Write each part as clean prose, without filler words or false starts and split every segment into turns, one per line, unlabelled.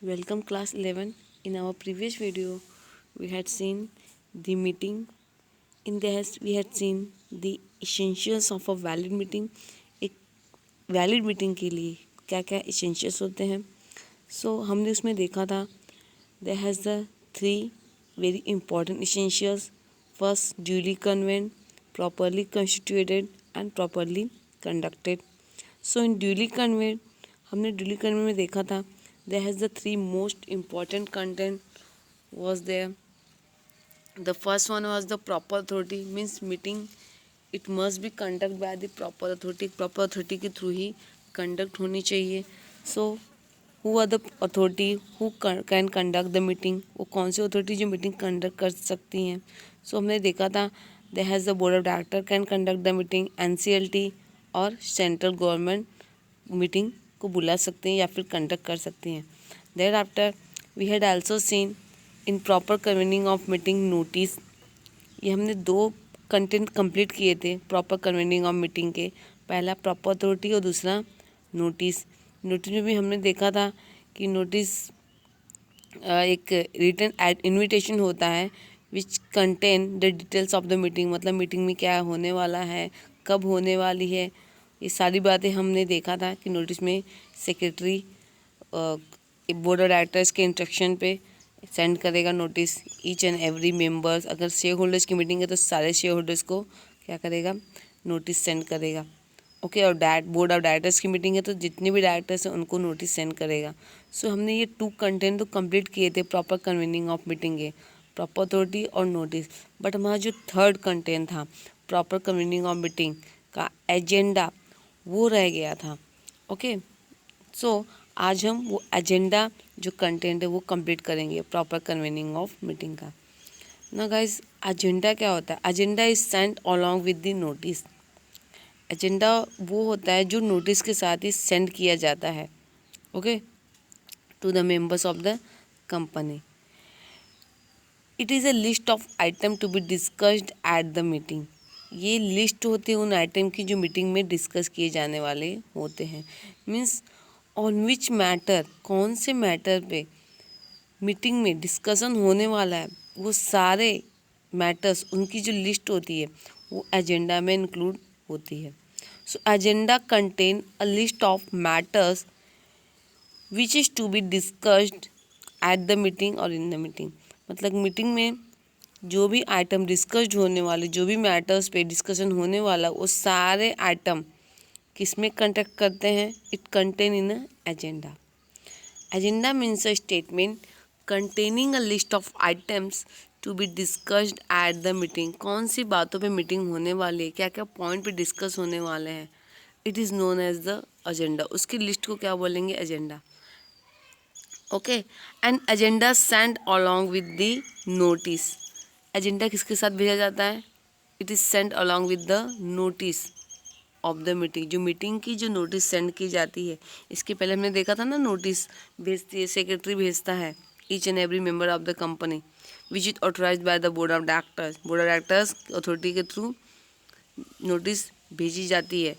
Welcome class 11. In our previous video, we had seen the meeting. In this, we had seen the essentials of a valid meeting. एक valid meeting के लिए क्या क्या essentials होते हैं. So हमने उसमें देखा था there has the three very important essentials. First, duly convened, properly constituted and properly conducted. So in duly convened, हमने duly convened में देखा था there has the three most important content was there. The first one was the proper authority, means meeting it must be conducted by the proper authority. Proper authority के through ही conduct होनी चाहिए. So who are the authority who can conduct the meeting? वो कौन सी authority जो meeting conduct कर सकती हैं? So हमने देखा था there has the board of director can conduct the meeting, NCLT और सेंट्रल गवर्नमेंट मीटिंग को बुला सकते हैं या फिर कंडक्ट कर सकती हैं. Thereafter we had also seen in proper convening of meeting notice. ये हमने दो कंटेंट कंप्लीट किए थे प्रॉपर कन्वीनिंग ऑफ मीटिंग के. पहला प्रॉपर अथॉरिटी और दूसरा नोटिस. नोटिस में भी हमने देखा था कि नोटिस एक रिटन इन्विटेशन होता है which contain the details of the meeting, मतलब मीटिंग में क्या होने वाला है, कब होने वाली है, ये सारी बातें हमने देखा था कि नोटिस में सेक्रेटरी बोर्ड ऑफ डायरेक्टर्स के इंस्ट्रक्शन पे सेंड करेगा notice each and every members. अगर शेयर होल्डर्स की मीटिंग है तो सारे शेयर होल्डर्स को क्या करेगा, नोटिस सेंड करेगा. ओके और बोर्ड ऑफ डायरेक्टर्स की मीटिंग है तो जितने भी डायरेक्टर्स हैं उनको नोटिस सेंड करेगा. सो हमने ये टू कंटेंट तो कंप्लीट किए थे प्रॉपर कन्वीनिंग ऑफ मीटिंग के, प्रॉपर अथॉरिटी और नोटिस. बट हमारा जो थर्ड कंटेंट था प्रॉपर कन्वीनिंग ऑफ मीटिंग का एजेंडा, वो रह गया था. ओके सो आज हम वो एजेंडा जो कंटेंट है वो कंप्लीट करेंगे प्रॉपर कन्वीनिंग ऑफ मीटिंग का. ना गाइस, एजेंडा क्या होता है? Agenda is send along with the notice. Agenda वो होता है जो नोटिस के साथ ही सेंड किया जाता है okay to the members of the company. It is a list of item to be discussed at the meeting. ये लिस्ट होती है उन आइटम की जो मीटिंग में डिस्कस किए जाने वाले होते हैं. मीन्स ऑन विच मैटर, कौन से मैटर पे मीटिंग में डिस्कशन होने वाला है, वो सारे मैटर्स उनकी जो लिस्ट होती है वो एजेंडा में इंक्लूड होती है. So agenda contain a list of matters which is to be discussed at the meeting और इन द मीटिंग. मतलब मीटिंग में जो भी आइटम डिस्कस्ड होने वाले, जो भी मैटर्स पे डिस्कशन होने वाला, वो सारे आइटम किस में कंडक्ट करते हैं? It contain in a agenda. Agenda means a statement containing a list of items to be discussed at the meeting. कौन सी बातों पे मीटिंग होने वाली है, क्या क्या पॉइंट पे डिस्कस होने वाले हैं, it is known as the agenda. उसकी लिस्ट को क्या बोलेंगे? Agenda. Okay and agenda send along with the notice. Agenda किसके साथ भेजा जाता है? It is send along with the notice of the meeting. जो मीटिंग की जो नोटिस सेंड की जाती है, इसके पहले हमने देखा था ना, नोटिस भेजती है सेक्रेटरी, भेजता है each and every member of the company which is authorise by the board of directors. Board of directors authority के थ्रू नोटिस भेजी जाती है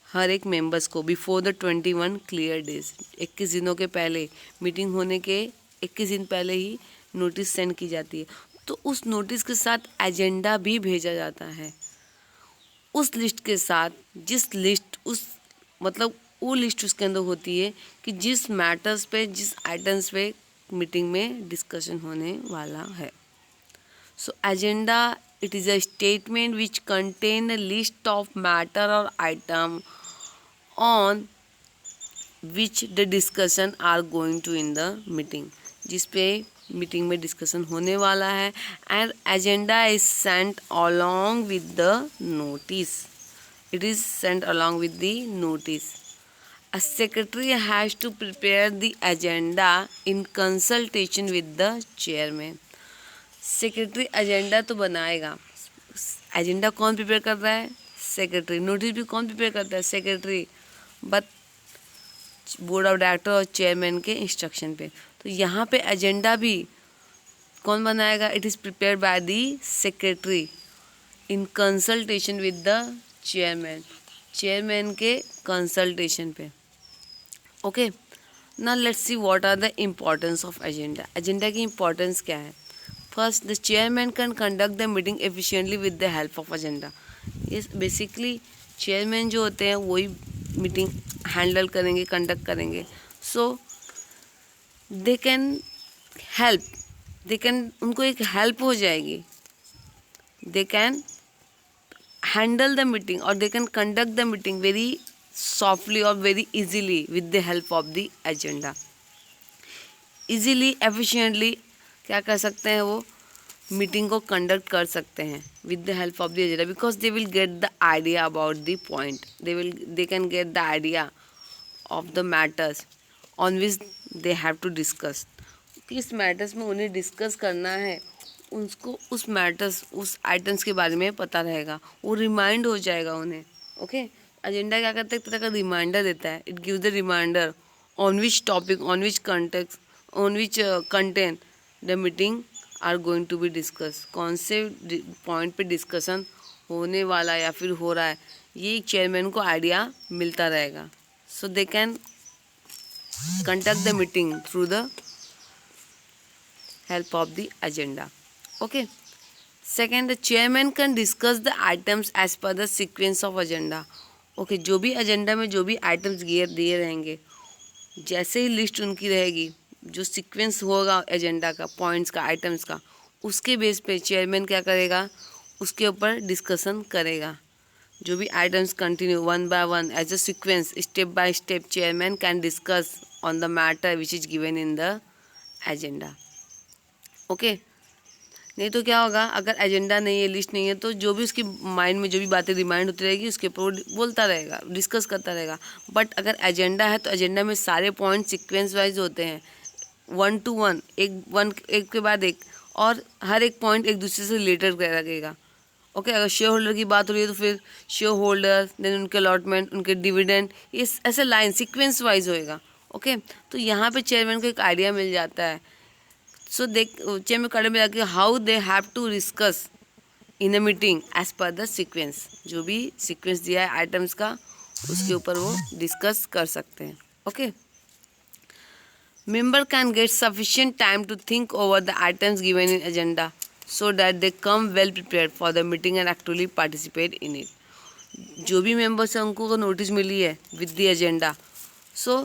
हर एक मेंबर्स को बिफोर द 21 क्लियर डेज. 21 दिनों के पहले, मीटिंग होने के 21 दिन पहले ही नोटिस सेंड की जाती है. तो उस नोटिस के साथ एजेंडा भी भेजा जाता है उस लिस्ट के साथ, जिस लिस्ट उस मतलब वो लिस्ट उसके अंदर होती है कि जिस मैटर्स पे, जिस आइटम्स पे मीटिंग में डिस्कशन होने वाला है. So agenda it is a statement which contain a list of matter और item on which the discussion are going to in the meeting. जिस पे मीटिंग में डिस्कशन होने वाला है. And agenda is sent along with the notice. It is sent along with the notice. A secretary has to prepare the agenda in consultation with the chairman. Secretary agenda तो बनाएगा. Agenda कौन prepare कर रहा है? Secretary. Notice भी कौन prepare करता है? Secretary. But board of director और चेयरमैन के इंस्ट्रक्शन पे. तो यहाँ पे एजेंडा भी कौन बनाएगा? It is prepare by the secretary in consultation with the chairman. Chairman के कंसल्टेशन पे. Okay Now let's see what are the importance of agenda. Agenda की importance क्या है? First, the chairman can conduct the meeting efficiently with the help of agenda. Yes, basically chairman जो होते हैं वही meeting handle करेंगे, conduct करेंगे. So they can help. उनको एक help हो जाएगी. They can handle the meeting or they can conduct the meeting very softly or very easily with the help of the agenda. Easily, efficiently क्या कर सकते हैं वो मीटिंग को कंडक्ट कर सकते हैं with the help of the agenda because they will get the idea about the point they can get the idea of the matters on which they have to discuss. किस matters में उन्हें discuss करना है उसको उस matters उस items के बारे में पता रहेगा, वो रिमाइंड हो जाएगा उन्हें. ओके एजेंडा क्या करता है, एक तरह का रिमाइंडर देता है. It gives the reminder on which topic on which context on which content the meeting are going to be discuss. कौन से पॉइंट पे डिस्कशन होने वाला या फिर हो रहा है ये चेयरमैन को आइडिया मिलता रहेगा. So they can conduct the meeting through the help of the agenda. Okay. Second, the chairman can discuss the items as per the sequence of agenda. Okay, जो भी agenda में जो भी items दिए रहेंगे जैसे ही लिस्ट उनकी रहेगी जो सीक्वेंस होगा एजेंडा का पॉइंट्स का आइटम्स का उसके बेस पे चेयरमैन क्या करेगा उसके ऊपर डिस्कशन करेगा. जो भी items continue one by one as a sequence step by step chairman can discuss on the matter which is given in the agenda. Okay नहीं तो क्या होगा अगर एजेंडा नहीं है लिस्ट नहीं है तो जो भी उसकी माइंड में जो भी बातें रिमाइंड होती रहेगी उसके ऊपर बोलता रहेगा डिस्कस करता रहेगा. बट अगर एजेंडा है तो एजेंडा में सारे पॉइंट सीक्वेंस वाइज होते हैं 1 to 1 एक के बाद एक और हर एक पॉइंट एक दूसरे से रिलेटेड लगेगा. ओके अगर शेयर होल्डर की बात हो रही है तो फिर शेयर होल्डर देन उनके अलॉटमेंट उनके डिविडेंड ये ऐसे लाइन सीक्वेंस वाइज होएगा. ओके तो यहाँ पे चेयरमैन को एक आइडिया मिल जाता है. सो चेयरमैन को आइडिया मिल जाता है how they have to discuss in a meeting as per the sequence. जो भी सीक्वेंस दिया है आइटम्स का उसके ऊपर वो डिस्कस कर सकते हैं. Okay member can get sufficient time to think over the items given in agenda so that they come well prepared for the meeting and actually participate in it. जो भी मेंबर्स हैं उनको नोटिस मिली है with the agenda सो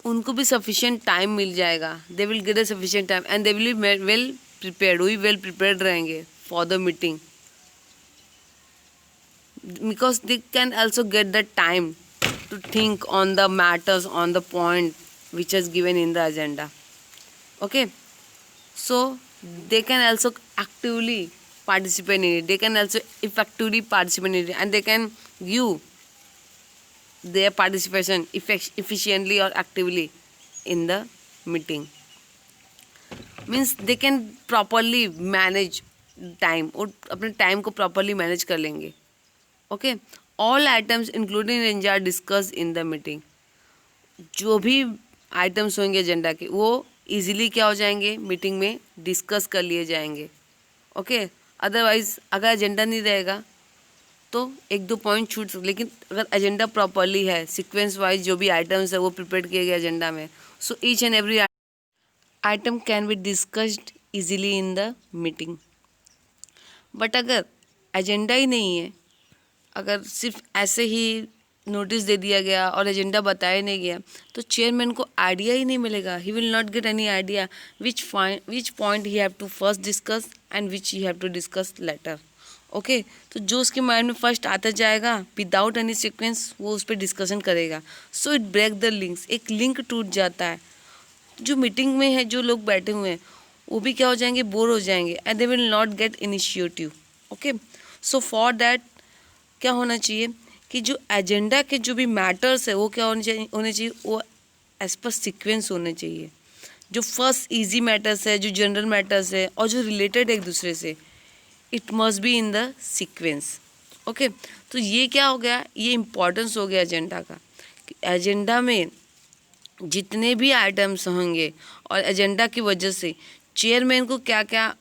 उनको भी sufficient time मिल जाएगा. They will get a sufficient time and they will be well prepared वही वेल प्रिपेयर्ड रहेंगे for the meeting because they can also get the time to think on the matters on the point which is given in the agenda. Okay so they can also actively participate in it, they can also effectively participate in it and they can give their participation efficiently or actively in the meeting. Means they can properly manage time और अपने time को properly manage कर लेंगे. Okay all items including agenda are discussed in the meeting. जो भी items होंगे agenda के वो इजीली क्या हो जाएंगे मीटिंग में डिस्कस कर लिए जाएंगे. ओके अदरवाइज अगर एजेंडा नहीं रहेगा तो एक दो पॉइंट छूट सकते. लेकिन अगर एजेंडा प्रॉपरली है सीक्वेंस वाइज जो भी आइटम्स है वो प्रिपेयर किए गए एजेंडा में so each and every item can be discussed easily in the meeting. But अगर एजेंडा ही नहीं है अगर सिर्फ ऐसे ही नोटिस दे दिया गया और एजेंडा बताया नहीं गया तो चेयरमैन को आइडिया ही नहीं मिलेगा. He will not get any idea which point he have to first discuss and which he have to discuss later. Okay तो जो उसके माइंड में फर्स्ट आता जाएगा विदाउट एनी सीक्वेंस वो उस पर डिस्कशन करेगा. So it break the links एक लिंक टूट जाता है. जो मीटिंग में है जो लोग बैठे हुए हैं वो भी क्या हो जाएंगे बोर हो जाएंगे and they will not gate initiative. Okay so for that क्या होना चाहिए कि जो एजेंडा के जो भी मैटर्स है वो क्या होने चाहिए वो एज पर सीक्वेंस होने चाहिए. जो फर्स्ट इजी मैटर्स है जो जनरल मैटर्स है और जो रिलेटेड है एक दूसरे से it must be in the sequence. Okay तो ये क्या हो गया ये इम्पोर्टेंस हो गया एजेंडा का कि एजेंडा में जितने भी आइटम्स होंगे और एजेंडा की वजह से चेयरमैन को क्या क्या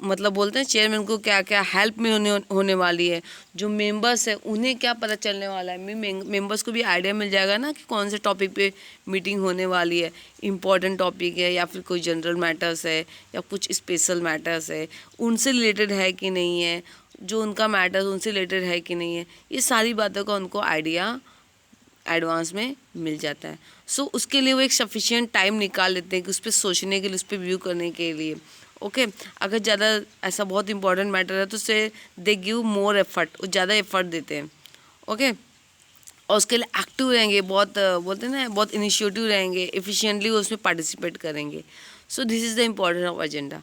मतलब बोलते हैं चेयरमैन को क्या क्या हेल्प में होने वाली है, जो मेंबर्स है उन्हें क्या पता चलने वाला है, मेंबर्स को भी आइडिया मिल जाएगा ना कि कौन से टॉपिक पे मीटिंग होने वाली है, इम्पॉर्टेंट टॉपिक है या फिर कोई जनरल मैटर्स है या कुछ स्पेशल मैटर्स है, उनसे रिलेटेड है कि नहीं है, जो उनका मैटर्स उनसे रिलेटेड है कि नहीं है, ये सारी बातों का उनको आइडिया एडवांस में मिल जाता है। सो उसके लिए वो एक सफिशिएंट टाइम निकाल लेते हैं कि उस पर सोचने के लिए, उस पर व्यू करने के लिए। ओके अगर ज़्यादा ऐसा बहुत इंपॉर्टेंट मैटर है तो उससे दे गिव मोर एफर्ट, वो ज़्यादा एफर्ट देते हैं। ओके और उसके लिए एक्टिव रहेंगे, बहुत बोलते हैं ना, बहुत इनिशिएटिव रहेंगे, एफिशिएंटली उसमें पार्टिसिपेट करेंगे। So this is the importance of agenda.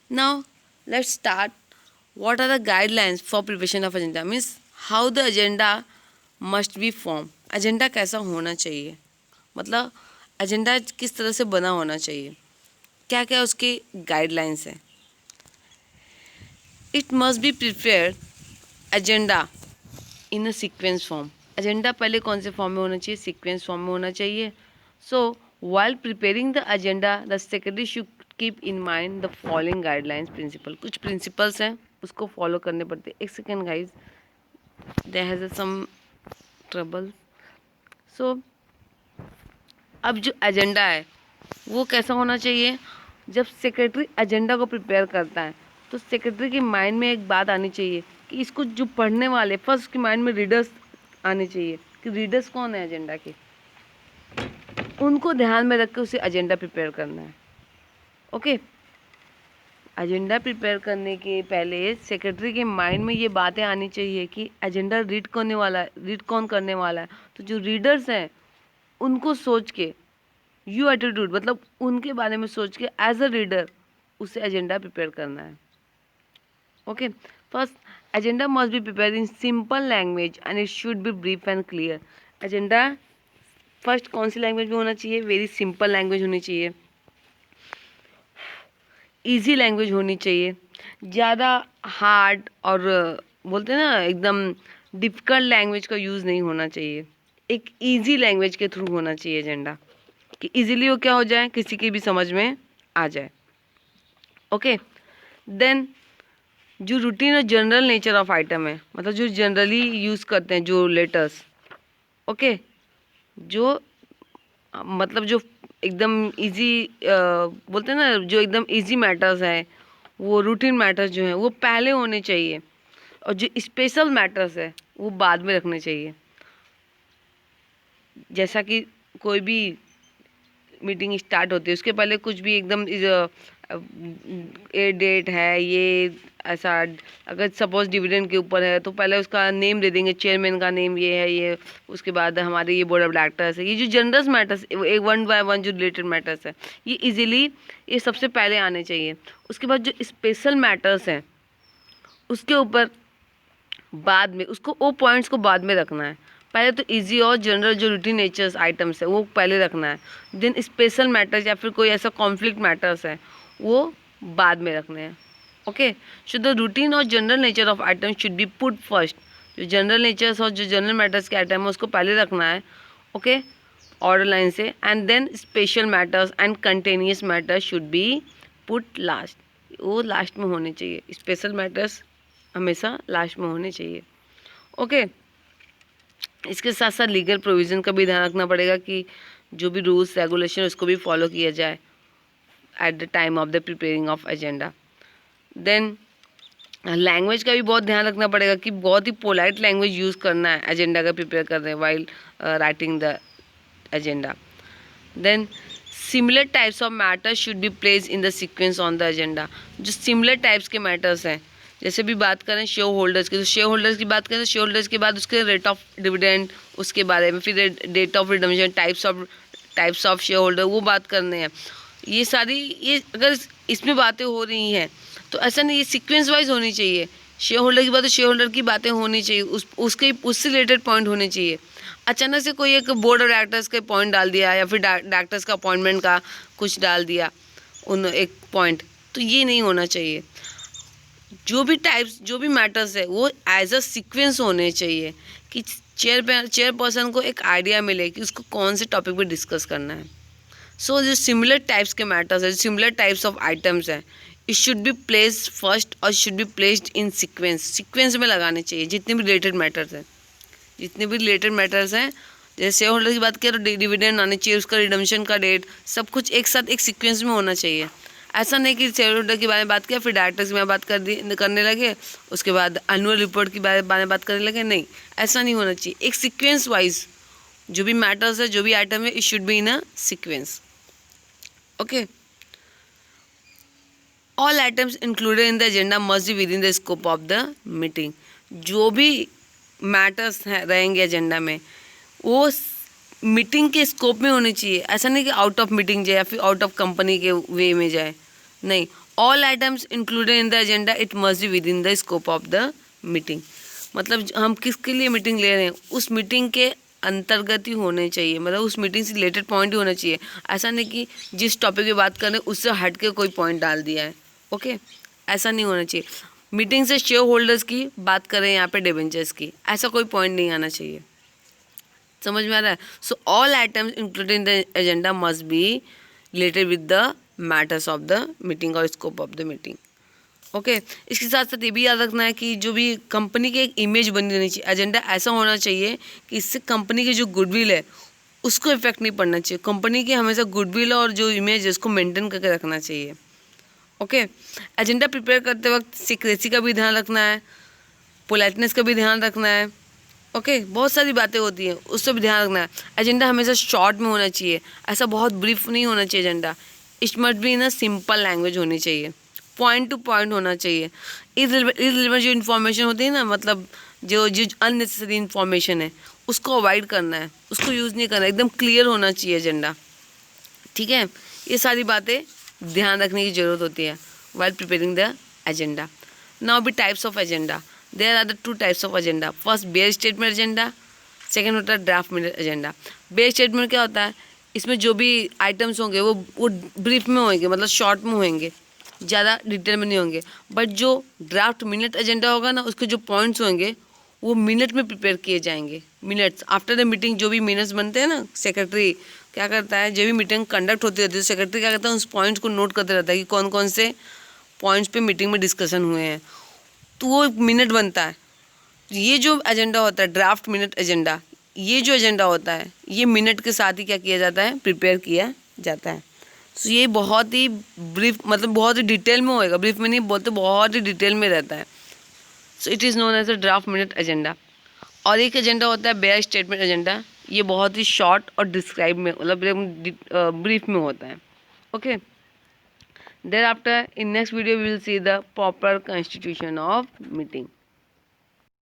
Now let's start. What are the guidelines for preparation of agenda, means how the agenda must be form. Agenda कैसा होना चाहिए, मतलब एजेंडा किस तरह से बना होना चाहिए, क्या क्या उसके गाइडलाइंस हैं। It must be prepared agenda in a sequence form. Agenda पहले कौन से फॉर्म में होना चाहिए, सीक्वेंस फॉर्म में होना चाहिए। So while preparing the agenda the secretary should keep in mind the following guidelines principle. कुछ प्रिंसिपल्स हैं उसको फॉलो करने पड़ते हैं। एक second guys, there has some trouble. So अब जो एजेंडा है वो कैसा होना चाहिए, जब सेक्रेटरी एजेंडा को प्रिपेयर करता है तो सेक्रेटरी के माइंड में एक बात आनी चाहिए कि इसको जो पढ़ने वाले, फर्स्ट उसके माइंड में रीडर्स आने चाहिए कि रीडर्स कौन है एजेंडा के, उनको ध्यान में रख के उसे एजेंडा प्रिपेयर करना है। ओके एजेंडा प्रिपेयर करने के पहले सेक्रेटरी के माइंड में ये बातें आनी चाहिए कि एजेंडा रीड कौन करने वाला है। तो जो रीडर्स हैं उनको सोच के, यू एटीट्यूड मतलब उनके बारे में सोच के एज अ रीडर उसे एजेंडा प्रिपेयर करना है। Okay first agenda must be prepare in simple language and it should B brief and clear. Agenda first कौन सी लैंग्वेज में होना चाहिए, वेरी सिंपल लैंग्वेज होनी चाहिए, इजी लैंग्वेज होनी चाहिए, ज़्यादा हार्ड और बोलते हैं ना एकदम डिफ़िकल्ट लैंग्वेज का यूज़ नहीं होना चाहिए। एक इजी लैंग्वेज के थ्रू होना चाहिए एजेंडा, कि इजीली वो क्या हो जाए, किसी की भी समझ में आ जाए। ओके देन जो रूटीन और जनरल नेचर ऑफ आइटम है, मतलब जो जनरली यूज़ करते हैं जो लेटर्स, ओके जो मतलब जो एकदम इजी बोलते हैं ना, जो एकदम इजी मैटर्स हैं, वो रूटीन मैटर्स जो हैं वो पहले होने चाहिए और जो स्पेशल मैटर्स है वो बाद में रखने चाहिए। जैसा कि कोई भी मीटिंग स्टार्ट होती है उसके पहले कुछ भी एकदम ये डेट है, ये ऐसा, अगर सपोज डिविडेंड के ऊपर है तो पहले उसका नेम दे देंगे, चेयरमैन का नेम ये है, ये उसके बाद हमारे ये बोर्ड ऑफ डायरेक्टर्स है। ये जो जनरल मैटर्स, एक वन बाय वन जो रिलेटेड मैटर्स है, ये इजीली ये सबसे पहले आने चाहिए। उसके बाद जो स्पेशल मैटर्स हैं उसके ऊपर बाद में, उसको वो पॉइंट्स को बाद में रखना है। पहले तो इजी और जनरल जो रूटीन नेचर्स आइटम्स है वो पहले रखना है, देन स्पेशल मैटर्स या फिर कोई ऐसा कॉन्फ्लिक्ट मैटर्स है वो बाद में रखने हैं। ओके सो द रूटीन और general nature of item should be put first. जो जनरल नेचर्स और जो जनरल मैटर्स के आइटम है उसको पहले रखना है, ओके ऑर्डर लाइन से, and then special matters and continuous matters should be put last. वो लास्ट में होने चाहिए, स्पेशल मैटर्स हमेशा लास्ट में होने चाहिए। ओके इसके साथ साथ लीगल प्रोविज़न का भी ध्यान रखना पड़ेगा कि जो भी रूल्स रेगुलेशन उसको भी फॉलो किया जाए at the time of the preparing of agenda. Then language का भी बहुत ध्यान रखना पड़ेगा कि बहुत ही पोलाइट लैंग्वेज यूज़ करना है एजेंडा का प्रिपेयर कर रहे हैं while writing the agenda. Then similar types of matters should be place in the sequence on the agenda. जो सिमिलर टाइप्स के मैटर्स हैं, जैसे भी बात करें शेयर होल्डर्स की, तो शेयर होल्डर्स की बात करें तो शेयर होल्डर्स के बाद उसके रेट ऑफ डिविडेंड उसके बारे में, फिर date of redemption, types of shareholder वो बात करने हैं। ये सारी, ये अगर इसमें बातें हो रही हैं तो ऐसा नहीं, ये सीक्वेंस वाइज होनी चाहिए। शेयर होल्डर की बात तो शेयर होल्डर की बातें होनी चाहिए, उससे रिलेटेड पॉइंट होने चाहिए। अचानक से कोई एक बोर्ड ऑफ डायरेक्टर्स के पॉइंट डाल दिया या फिर डायरेक्टर्स का अपॉइंटमेंट का कुछ डाल दिया उन एक पॉइंट, तो ये नहीं होना चाहिए। जो भी टाइप्स, जो भी मैटर्स है वो एज अ सीक्वेंस होने चाहिए कि चेयरपर्सन को एक आइडिया मिले कि उसको कौन से टॉपिक पे डिस्कस करना है। सो जो सिमिलर टाइप्स के मैटर्स है, सिमिलर टाइप्स ऑफ आइटम्स हैं, it should be placed first और should be placed in sequence में लगाने चाहिए जितने भी रिलेटेड मैटर्स हैं, जैसे शेयर होल्डर की बात करें तो डिविडेंड आने चाहिए, उसका रिडम्पशन का डेट, सब कुछ एक साथ एक सीक्वेंस में होना चाहिए। ऐसा नहीं कि शेयर होल्डर के बारे में बात किया फिर डायरेक्टर्स के बारे में बात करने लगे, उसके बाद एनुअल रिपोर्ट के बारे में बात करने लगे, नहीं, ऐसा नहीं होना चाहिए। एक सीक्वेंस वाइज जो भी मैटर्स है, जो भी आइटम है, it should be in a sequence. Okay, all items included in the agenda must be with in the scope of the meeting. जो भी मैटर्स रहेंगे एजेंडा में वो मीटिंग के स्कोप में होनी चाहिए। ऐसा नहीं कि आउट ऑफ मीटिंग जाए या फिर आउट ऑफ कंपनी के वे में जाए, नहीं। All items included in the agenda it must be with in the scope of the meeting. मतलब हम किसके लिए मीटिंग ले रहे हैं उस मीटिंग के अंतर्गत ही होने चाहिए, मतलब उस मीटिंग से रिलेटेड पॉइंट ही होना चाहिए। ऐसा नहीं कि जिस टॉपिक की बात कर रहे हैं उससे हट के कोई पॉइंट डाल दिया है। ओके, ऐसा नहीं होना चाहिए। मीटिंग से शेयर होल्डर्स की बात करें यहाँ पे डिबेंचर्स की, ऐसा कोई पॉइंट नहीं आना चाहिए। समझ में आ रहा है? So all items included in the agenda must be related with the matters of the meeting और scope of the meeting. Okay, इसके साथ साथ ये भी याद रखना है कि जो भी कंपनी की एक इमेज बनी रहनी चाहिए। एजेंडा ऐसा होना चाहिए कि इससे कंपनी की जो गुडविल है उसको इफेक्ट नहीं पड़ना चाहिए। कंपनी की हमेशा गुडविल और जो इमेज है उसको मेंटेन करके रखना चाहिए। ओके, एजेंडा प्रिपेयर करते वक्त सीक्रेसी का भी ध्यान रखना है, पोलाइटनेस का भी ध्यान रखना है। ओके, बहुत सारी बातें होती हैं, उससे भी ध्यान रखना है। एजेंडा हमेशा शॉर्ट में होना चाहिए, ऐसा बहुत ब्रीफ नहीं होना चाहिए agenda. It must be in a simple language होनी चाहिए, पॉइंट टू पॉइंट होना चाहिए। इररिलेवेंट जो इन्फॉर्मेशन होती है ना, मतलब जो जो अननेसेसरी इन्फॉर्मेशन है उसको अवॉइड करना है, उसको यूज़ नहीं करना है। एकदम क्लियर होना चाहिए एजेंडा। ठीक है, ये सारी बातें ध्यान रखने की ज़रूरत होती है while preparing the agenda. Now be types of agenda. There are the two types of agenda. First bare statement agenda, second होता है draft minute agenda. bare statement क्या होता है, इसमें जो भी आइटम्स होंगे वो ब्रीफ में होंगे, मतलब शॉर्ट में होंगे, ज़्यादा डिटेल में नहीं होंगे। बट जो ड्राफ्ट मिनट एजेंडा होगा ना, उसके जो पॉइंट्स होंगे वो मिनट में प्रिपेयर किए जाएंगे। मिनट्स आफ्टर द मीटिंग जो भी मिनट्स बनते हैं ना, सेक्रेटरी क्या करता है, जो भी मीटिंग कंडक्ट होती रहती है सेक्रेटरी क्या करता है, उस पॉइंट्स को नोट करते रहता है कि कौन कौन से पॉइंट्स पे मीटिंग में डिस्कशन हुए हैं, तो वो एक मिनट बनता है। ये जो एजेंडा होता है ड्राफ्ट मिनट एजेंडा, ये जो एजेंडा होता है ये मिनट के साथ ही क्या किया जाता है, प्रिपेयर किया जाता है। सो ये बहुत ही ब्रीफ, मतलब बहुत ही डिटेल में होएगा, ब्रीफ में नहीं बोलते, बहुत ही डिटेल में रहता है। So it is known as a draft minute agenda. और एक एजेंडा होता है बेयर स्टेटमेंट एजेंडा, ये बहुत ही शॉर्ट और डिस्क्राइब में, मतलब ब्रीफ में होता है। Okay, thereafter in next video we will see the proper constitution of meeting.